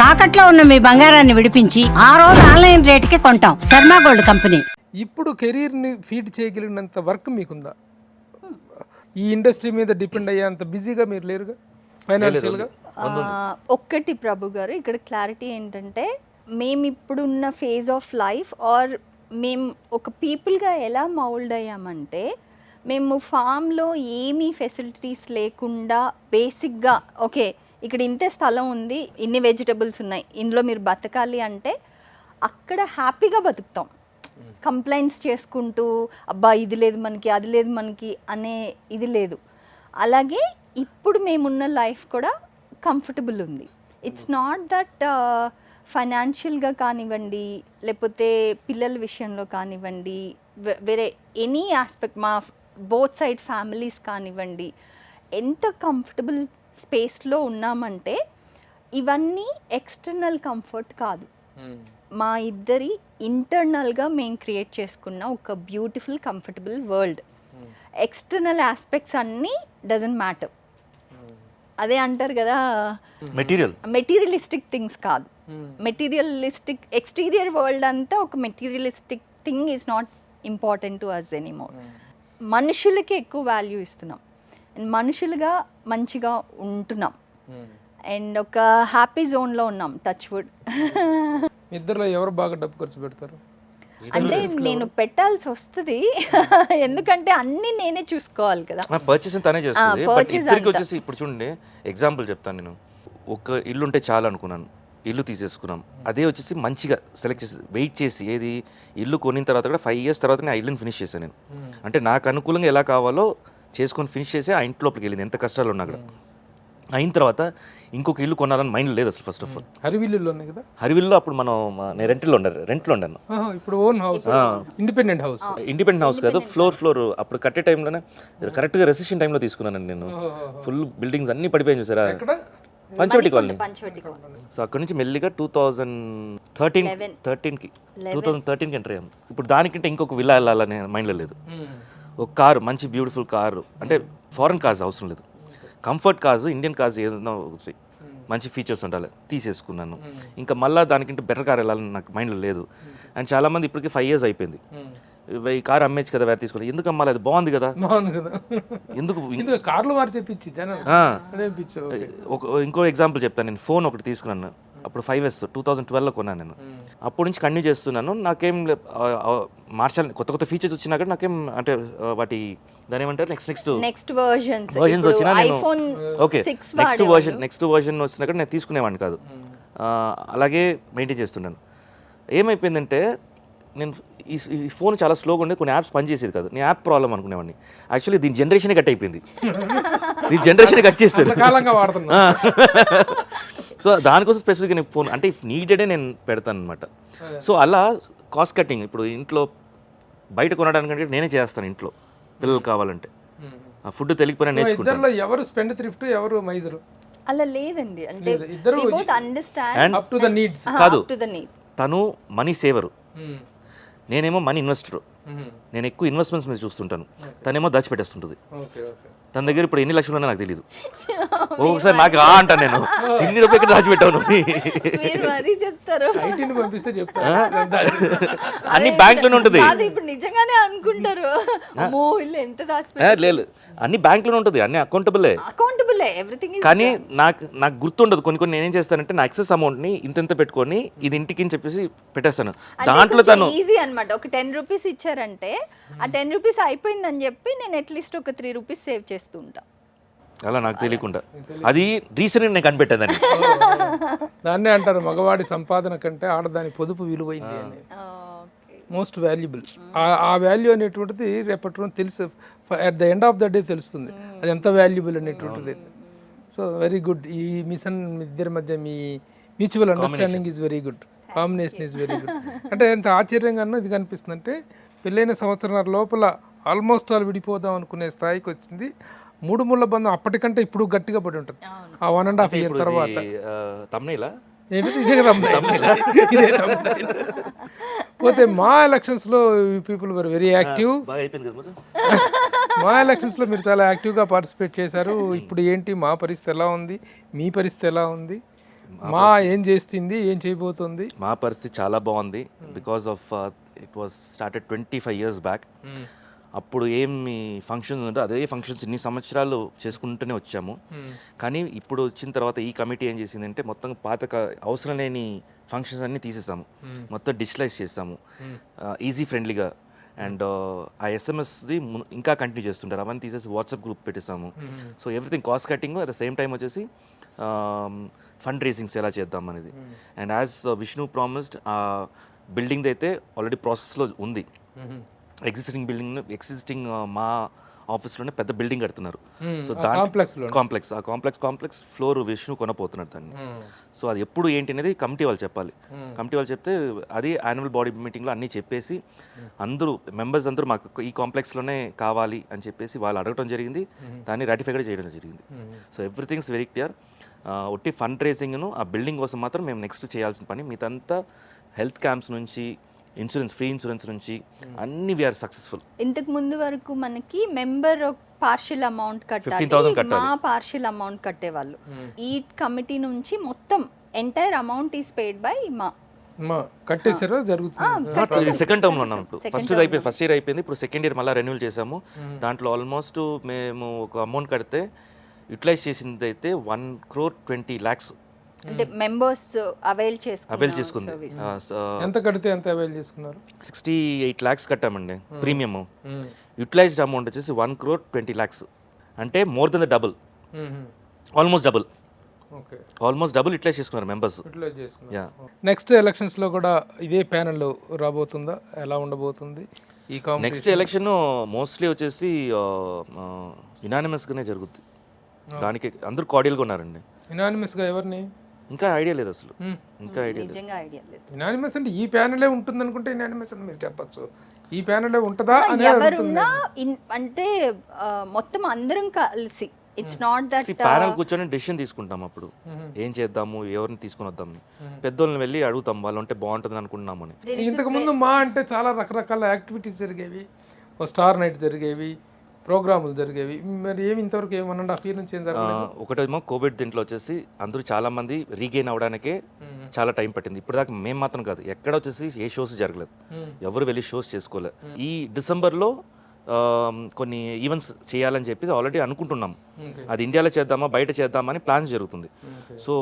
తాకట్లో ఉన్న మీ బంగారాన్ని విడిపించి ఆ రోజు ఆన్లైన్ రేటుకి కొంటాం. Sharma gold company. ఇప్పుడు కెరీర్ని ఫీడ్ చేయగలిగినంత వర్క్ మీకుందా? ఈ ఇండస్ట్రీ మీద డిపెండ్ అయ్యేంత బిజీగా మీరు లేరుగా ఫైనాన్షియల్గా? ఒక్కటి ప్రభు గారు, ఇక్కడ క్లారిటీ ఏంటంటే మేము ఇప్పుడున్న ఫేజ్ ఆఫ్ లైఫ్ ఆర్ మేము ఒక పీపుల్గా ఎలా మౌల్డ్ అయ్యామంటే, మేము ఫామ్లో ఏమీ ఫెసిలిటీస్ లేకుండా బేసిక్గా ఓకే ఇక్కడ ఇంతే స్థలం ఉంది, ఇన్ని వెజిటబుల్స్ ఉన్నాయి, ఇందులో మీరు బతకాలి అంటే అక్కడ హ్యాపీగా బతుకుతాం. కంప్లైంట్స్ చేసుకుంటూ అబ్బా ఇది లేదు మనకి, అది లేదు మనకి అనే ఇది లేదు. అలాగే ఇప్పుడు మేమున్న లైఫ్ కూడా కంఫర్టబుల్ ఉంది. ఇట్స్ నాట్ దట్ ఫైనాన్షియల్గా కానివ్వండి, లేకపోతే పిల్లల విషయంలో కానివ్వండి, వేరే ఎనీ ఆస్పెక్ట్ మా బోత్ సైడ్ ఫ్యామిలీస్ కానివ్వండి, ఎంత కంఫర్టబుల్ స్పేస్లో ఉన్నామంటే ఇవన్నీ ఎక్స్టర్నల్ కంఫర్ట్ కాదు, మా ఇద్దరి ఇంటర్నల్గా మేము క్రియేట్ చేసుకున్న ఒక beautiful comfortable world. External aspects అన్నీ డజంట్ మ్యాటర్. అదే అంటారు కదా, మెటీరియలిస్టిక్ థింగ్స్ కాదు. మెటీరియలిస్టిక్ ఎక్స్టీరియర్ వరల్డ్ అంతా ఒక materialistic thing is not important to us anymore. మనుషులకి ఎక్కువ వాల్యూ ఇస్తున్నాం అండ్ మనుషులుగా మంచిగా ఉంటున్నాం అండ్ ఒక హ్యాపీ జోన్లో ఉన్నాం. Touch wood. ఇద్దరులో ఎవరు బాగా డబ్బు ఖర్చు పెడతారు? అంటే నేను పెట్టాల్సి వస్తుంది ఎందుకంటే అన్ని నేనే చూసుకోవాలి కదా. పర్చేస్ తనే చేస్తుంది. బట్ ఇద్దరికి వచ్చేసి ఇప్పుడు చూడండి, ఎగ్జాంపుల్ చెప్తాను. నేను ఒక ఇల్లు ఉంటే చాలు అనుకున్నాను, ఇల్లు తీసేసుకున్నాం. అదే వచ్చేసి మంచిగా సెలెక్ట్ చేసి వెయిట్ చేసి, ఏది ఇల్లు కొనిన తర్వాత కూడా 5 years తర్వాత నేను ఆ ఇల్లుని ఫినిష్ చేశాను. నేను అంటే నాకు అనుకూలంగా ఎలా కావాలో చేసుకొని ఫినిష్ చేసి ఆ ఇంటి లోపలికి వెళ్ళింది, ఎంత కష్టాలు ఉన్నా కూడా. అయిన తర్వాత ఇంకొక ఇల్లు కొనాలని మైండ్ లేదు అసలు. ఫస్ట్ ఆఫ్ ఆల్ హరివిల్లులో కదా, హరివిల్లో అప్పుడు నేను రెంట్లో ఉన్నాను. ఇప్పుడు ఓన్ హౌస్, ఇండిపెండెంట్ హౌస్ కాదు, ఫ్లోర్ అప్పుడు కట్టే టైంలోనే కరెక్ట్గా రెసిషన్ టైంలో తీసుకున్నానండి నేను. ఫుల్ బిల్డింగ్స్ అన్ని పడిపోయాయి చూసారా, పంచవటి కాలనీ. సో అక్కడ నుంచి మెల్లిగా 2013కి ఎంటర్ అయ్యాము. ఇప్పుడు దానికంటే ఇంకొక విల్లా వెళ్ళాలనే మైండ్లో లేదు. ఒక కారు, మంచి బ్యూటిఫుల్ కారు, అంటే ఫారెన్ కార్స్ అవసరం లేదు, కంఫర్ట్ కార్స్, ఇండియన్ కార్స్ ఏదైనా మంచి ఫీచర్స్ ఉండాలి, తీసేసుకున్నాను. ఇంకా మళ్ళీ దానికంటే బెటర్ కార్ వెళ్ళాలని నాకు మైండ్లో లేదు. అండ్ చాలామంది ఇప్పటికి 5 years అయిపోయింది, ఈ కార్ అమ్మేచ్చు కదా, వేరే తీసుకోవాలి, ఎందుకు అమ్మాలి, అది బాగుంది కదా, ఎందుకు కార్లు వారు చెప్పించి. ఇంకో ఎగ్జాంపుల్ చెప్తాను. నేను ఫోన్ ఒకటి తీసుకున్నాను అప్పుడు 5 years 2012లో కొన్నాను నేను. అప్పటి నుంచి కంటిన్యూ చేస్తున్నాను. నాకేం మార్చాలి, కొత్త ఫీచర్స్ వచ్చినా కూడా నాకేం అంటే వాటి దాని ఏమంటారు నెక్స్ట్ వర్షన్స్ వచ్చినా నేను ఓకే నెక్స్ట్ వర్షన్ వచ్చినా కూడా నేను తీసుకునేవాడిని కాదు. అలాగే మెయింటైన్ చేస్తున్నాను. ఏమైపోయిందంటే నేను ఈ ఫోన్ చాలా స్లోగా ఉండేది, కొన్ని యాప్స్ పనిచేసేది కాదు. నేను యాప్ ప్రాబ్లం అనుకునేవాడిని. యాక్చువల్లీ దీని జనరేషన్ కట్ అయిపోయింది, దీని జనరేషన్ కట్ చేస్తారు. సో దానికోసం స్పెసిఫిక్గా నేను ఫోన్ అంటే ఇఫ్ నీడెడే నేను పెడతాను అనమాట. సో అలా కాస్ట్ కటింగ్ ఇప్పుడు ఇంట్లో బయట కొనడానికంటే నేనే చేస్తాను ఇంట్లో, పిల్లలు కావాలంటే. ఆ ఫుడ్ తెలియకపోయినా నేర్చుకుంటాను. ఎవరు స్పెండ్ థ్రిఫ్ట్, ఎవరు మైజరు అలా లేదండి. అంటే కాదు, తను మనీ సేవరు, నేనేమో మనీ ఇన్వెస్టర్. నేను ఎక్కువ ఇన్వెస్ట్మెంట్స్ మీద చూస్తుంటాను, తనేమో దాచిపెట్టేస్తుంటుంది. తన దగ్గర ఇప్పుడు ఎన్ని లక్షలు ఉన్నా నాకు తెలియదు. ఒకసారి నాకు అంటాను నేను, ఇన్ని రూపాయలు ఇక్కడ దాచిపెట్టాను. అన్ని బ్యాంక్లోనే ఉంటుంది. లేదు, అన్ని బ్యాంక్లోనే ఉంటుంది, అన్ని అకౌంటబులే. కానీ నాకు గుర్తుండదు. కొన్ని నేనేం చేస్తానంటే నా ఎక్సెస్ అమౌంట్ని ఇంత పెట్టుకొని ఇది ఇంటికి అని చెప్పేసి పెట్టేస్తాను. దాంట్లో తను ఈజీ అనమాట. ఒక 10 rupees ఇచ్చారంటే ఆ 10 rupees అయిపోయిందని చెప్పి నేను అట్లీస్ట్ ఒక 3 rupees సేవ్ చేస్తూ ఉంటా. అలా నాకు తెలియకుండా అది రీసెంట్ నేను కనిపెట్టేదాన్ని. దాన్నే అంటారు మగవాడి సంపాదన కంటే ఆడదాని పొదుపు విలువైంది అని. Most valuable. ఆ వాల్యూ అనేటువంటిది రేపటి రోజు తెలుసు, at the end of the day తెలుస్తుంది అది ఎంత వాల్యుబుల్ అనేటువంటిది. So very good. ఈ మిషన్ ఇద్దరి మధ్య మీ mutual understanding is very good, combination is very good. అంటే ఎంత ఆశ్చర్యంగా ఇది కనిపిస్తుంది అంటే పెళ్ళైన సంవత్సరాల లోపల ఆల్మోస్ట్ ఆల్ విడిపోదాం అనుకునే స్థాయికి వచ్చింది. 3 ముళ్ళ బంధం అప్పటికంటే ఇప్పుడు గట్టిగా పడి ఉంటుంది ఆ 1.5 year తర్వాత. పోతే మా ఎలక్షన్స్లో పీపుల్ వర్ వెరీ యాక్టివ్. మా ఎలక్షన్స్లో మీరు చాలా యాక్టివ్గా పార్టిసిపేట్ చేశారు. ఇప్పుడు ఏంటి మా పరిస్థితి ఎలా ఉంది, మీ పరిస్థితి ఎలా ఉంది? మా ఏం చేస్తుంది, ఏం చేయబోతుంది? మా పరిస్థితి చాలా బాగుంది because of it was started 25 years back. అప్పుడు ఏమి ఫంక్షన్స్ ఉందో అదే ఫంక్షన్స్ ఇన్ని సంవత్సరాలు చేసుకుంటూనే వచ్చాము. కానీ ఇప్పుడు వచ్చిన తర్వాత ఈ కమిటీ ఏం చేసిందంటే మొత్తం అవసరం లేని ఫంక్షన్స్ అన్నీ తీసేసాము, మొత్తం డిజిటలైజ్ చేసాము ఈజీ ఫ్రెండ్లీగా. అండ్ ఆ ఎస్ఎంఎస్ది ఇంకా కంటిన్యూ చేస్తుంటారు, అవన్నీ తీసేసి వాట్సాప్ గ్రూప్ పెట్టేసాము. So everything cost cutting, at the same time వచ్చేసి ఫండ్ రేసింగ్స్ ఎలా చేద్దాం అనేది. అండ్ యాజ్ విష్ణు ప్రామిస్డ్, ఆ బిల్డింగ్ అయితే ఆల్రెడీ ప్రాసెస్లో ఉంది. ఎగ్జిస్టింగ్ మా ఆఫీస్లోనే పెద్ద బిల్డింగ్ కడుతున్నారు. సో కాంప్లెక్స్ ఫ్లోర్ విష్ణు కొనపోతున్నారు దాన్ని. సో అది ఎప్పుడు ఏంటి అనేది కమిటీ వాళ్ళు చెప్పాలి. కమిటీ వాళ్ళు చెప్తే అది యాన్యువల్ బాడీ మీటింగ్లో అన్నీ చెప్పేసి అందరూ మెంబర్స్ అందరూ మాకు ఈ కాంప్లెక్స్లోనే కావాలి అని చెప్పేసి వాళ్ళు అడగడం జరిగింది, దాన్ని రాటిఫై కూడా చేయడం జరిగింది. So everything's very clear. ఒట్టి ఫండ్ రేసింగ్ను ఆ బిల్డింగ్ కోసం మాత్రం మేము నెక్స్ట్ చేయాల్సిన పని, మిగతా హెల్త్ క్యాంప్స్ నుంచి ఇన్సూరెన్స్, ఫ్రీ ఇన్సూరెన్స్ నుంచి అన్ని వీఆర్ సక్సెస్ఫుల్. ఇంతకు ముందు వరకు మనకి మెంబర్ పార్షియల్ అమౌంట్ 15,000 కట్టాలి, మా పార్షియల్ అమౌంట్ కట్టేవాళ్ళు. ఈ కమిటీ నుంచి మొత్తం entire amount is paid by మా కట్టేసారా? జరుగుతుంది. సెకండ్ టర్మ్లో ఉన్నాం ఇప్పుడు. ఫస్ట్ ఇయర్ అయిపోయింది, ఇప్పుడు సెకండ్ ఇయర్ మళ్ళీ రెన్యూల్ చేసాము. దాంట్లో ఆల్మోస్ట్ మేము ఒక అమౌంట్ కడితే యూటిలైజ్ చేసింది అయితే 1,20,00,000 అంటే మెంబర్స్ అవైల్ చేసుకుంది. ఎంత కడితే ఎంత అవైల్ చేసుకున్నారు? 68 lakhs కట్టామండి ప్రీమియం. యూటిలైజ్డ్ అమౌంట్ వచ్చేసి 1,20,00,000, అంటే more than the double, almost double utilise చేసుకున్నారు మెంబర్స్. నెక్స్ట్ ఎలక్షన్స్ లో కూడా ఇదే ప్యానెల్ రాబోతుందా? ఎలా ఉండబోతుంది ఈ నెక్స్ట్ ఎలక్షన్? మోస్ట్లీ వచ్చేసి యునానిమస్గానే జరుగుద్ది. దానికి అందరూ కార్డియల్గా ఉన్నారండి. యునానిమస్గా ఎవరిని? ఇంకా ఐడియా లేదు అసలు, ఇంకా ఐడియా లేదు. యునానిమస్ అంటే ఈ ప్యానెలే ఉంటుంది అనుకుంటే యునానిమస్ అని మీరు చెప్పచ్చు. ఈ ప్యానెలే ఉంటుందా అని ఎవరున్నా అంటే మొత్తం అందరం కలిసి, ఇట్స్ నాట్ దట్ ప్యానెల్ కూర్చొని డెసిషన్ తీసుకుంటాం. అప్పుడు ఏం చేద్దాము, ఎవరిని తీసుకుని వద్దామని పెద్దోళ్ళని వెళ్ళి అడుగుతాం, వాళ్ళు ఉంటే బాగుంటుంది అనుకుంటున్నామని. ఇంతకు ముందు మా అంటే చాలా రకరకాల యాక్టివిటీస్ జరిగేవి, ఓ స్టార్ నైట్ జరిగేవి, ప్రోగ్రాములు జరిగేవి. మరి ఏమి ఇంతవరకు 1.5 years నుంచి ఏం జరగలేదు? ఒకటేమో కోవిడ్, దీంట్లో వచ్చేసి అందరూ చాలా మంది రీగెయిన్ అవడానికే చాలా టైం పట్టింది. ఇప్పుడు దాకా మేము మాత్రం కాదు, ఎక్కడ వచ్చేసి ఏ షోస్ జరగలేదు, ఎవరు వెళ్ళి షోస్ చేసుకోలేదు. ఈ డిసెంబర్లో కొన్ని ఈవెంట్స్ చేయాలని చెప్పి ఆల్రెడీ అనుకుంటున్నాం. అది ఇండియాలో చేద్దామా బయట చేద్దామని ప్లాన్స్ జరుగుతుంది. సో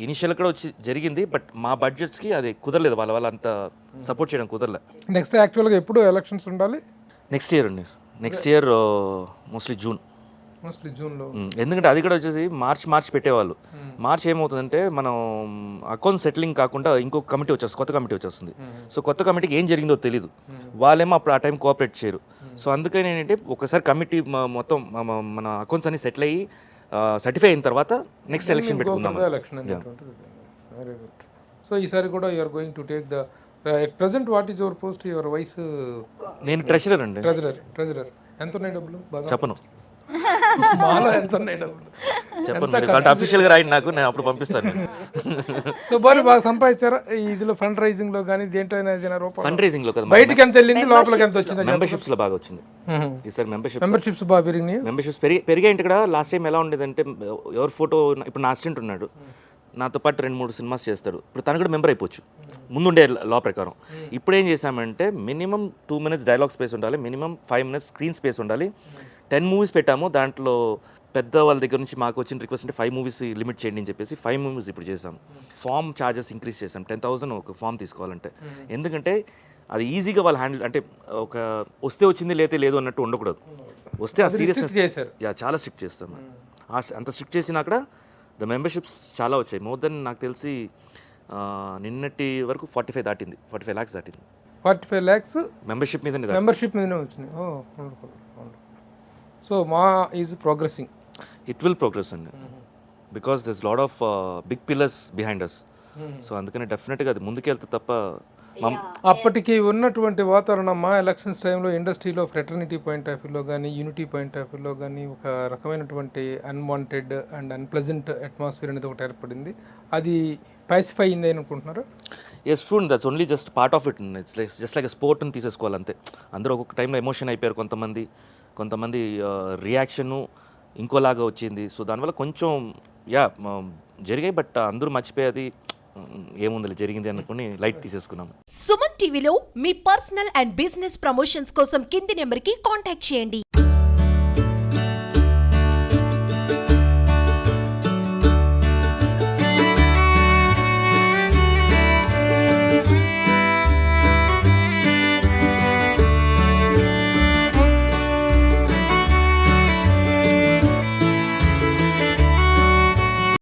ఇనిషియల్ కూడా వచ్చి జరిగింది, బట్ మా బడ్జెట్స్కి అది కుదరలేదు, వాళ్ళ అంత సపోర్ట్ చేయడం కుదరలేదు. నెక్స్ట్ యాక్చువల్గా ఎప్పుడు ఎలక్షన్స్ ఉండాలి? నెక్స్ట్ ఇయర్ అండి, నెక్స్ట్ ఇయర్ మోస్ట్లీ జూన్లో. ఎందుకంటే అది కూడా వచ్చేసి మార్చ్ పెట్టేవాళ్ళు. మార్చ్ ఏమవుతుందంటే మనం అకౌంట్ సెటిలింగ్ కాకుండా ఇంకొక కమిటీ వచ్చేస్తుంది, కొత్త కమిటీ వచ్చేస్తుంది. సో కొత్త కమిటీకి ఏం జరిగిందో తెలియదు, వాళ్ళేమో అప్పుడు ఆ టైం కోఆపరేట్ చేయరు. సో అందుకని ఏంటంటే ఒకసారి కమిటీ మొత్తం మన అకౌంట్స్ అన్ని సెటిల్ అయ్యి సర్టిఫై అయిన తర్వాత నెక్స్ట్ ఎలక్షన్ పెట్టుకుందాం. సో ఈసారి కూడా you're going to take the present what is your post, your vice? నేను ట్రెజరర్ అండి. ట్రెజరర్. ఎంత ఉన్నాయి డబ్బులు? చెప్పను. మాలో ఎంత ఉన్నాయి డబ్బులు చెప్పను, అఫీషియల్గా రాయండి నాకు, నేను అప్పుడు పంపిస్తాను. సో బాగా సంపాదించారా ఇదిలో? ఫండ్ రైజింగ్ లో కానీ దేంట్లో? ఫండ్ రైజింగ్ లో కదా, బయటికి ఎంత వెళ్ళింది, లోపలికి ఎంత వచ్చింది? మెంబర్షిప్స్ లో బాగా వచ్చింది ఈసారి. మెంబర్షిప్స్ బాగా పెరిగినాయి. మెంబర్షిప్స్ పెరిగాయి. ఇక్కడ లాస్ట్ టైం ఎలా ఉండేదంటే, ఎవరు ఫోటో, ఇప్పుడు నా అసిస్టెంట్ ఉన్నాడు, నాతో పాటు 2-3 సినిమాస్ చేస్తాడు, ఇప్పుడు తను కూడా మెంబర్ అయిపోవచ్చు ముందుండే లా ప్రకారం. ఇప్పుడు ఏం చేశామంటే మినిమం 2 minutes డైలాగ్ స్పేస్ ఉండాలి, మినిమం 5 minutes స్క్రీన్ స్పేస్ ఉండాలి. 10 movies పెట్టాము. దాంట్లో పెద్ద వాళ్ళ దగ్గర నుంచి మాకు వచ్చిన రిక్వెస్ట్ అంటే 5 movies లిమిట్ చేయండి అని చెప్పేసి 5 movies ఇప్పుడు చేసాము. ఫామ్ ఛార్జెస్ ఇంక్రీజ్ చేసాం, 10,000 ఒక ఫామ్ తీసుకోవాలంటే. ఎందుకంటే అది ఈజీగా వాళ్ళు హ్యాండిల్, అంటే ఒక వస్తే వచ్చింది లేతే లేదు అన్నట్టు ఉండకూడదు. వస్తే ఆ సీరియస్నెస్ చేశారు. చాలా స్ట్రిక్ట్ చేస్తాం. అంత స్ట్రిక్ట్ చేసినా అక్కడ ద మెంబర్షిప్స్ చాలా వచ్చాయి. మోర్ దెన్ నాకు తెలిసి నిన్నటి వరకు 45 దాటింది, 45 lakhs దాటింది. 45 lakhs మెంబర్షిప్ మీదనే వచ్చినాయి. సో మా is progressing. It will progress అండి, because this lot of big pillars behind us. So అందుకని డెఫినెట్గా అది ముందుకెళ్తే తప్ప. అప్పటికి ఉన్నటువంటి వాతావరణం మా ఎలక్షన్స్ టైంలో ఇండస్ట్రీలో ఫ్రెటర్నిటీ పాయింట్ ఆఫ్ వ్యూలో కానీ, యూనిటీ పాయింట్ ఆఫ్ వ్యూలో కానీ ఒక రకమైనటువంటి అన్వాంటెడ్ అండ్ అన్ప్లెజెంట్ అట్మాస్ఫియర్ అనేది ఒకటి ఏర్పడింది. అది పాసిఫై అయింది అని అనుకుంటున్నారు? Yes true, that's only just part of it. It's just like స్పోర్ట్ని తీసేసుకోవాలి అంతే. అందరూ ఒక్కొక్క టైంలో ఎమోషన్ అయిపోయారు, కొంతమంది రియాక్షను ఇంకోలాగా వచ్చింది. సో దానివల్ల కొంచెం యా జరిగాయి, బట్ అందరూ మర్చిపోయేది ఏముంది జరిగింది అనుకుని లైట్ తీసేసుకున్నాం. సుమన్ టీవీలో మీ పర్సనల్ అండ్ బిజినెస్ ప్రమోషన్స్ కోసం కింది నెంబర్కి కాంటాక్ట్ చేయండి.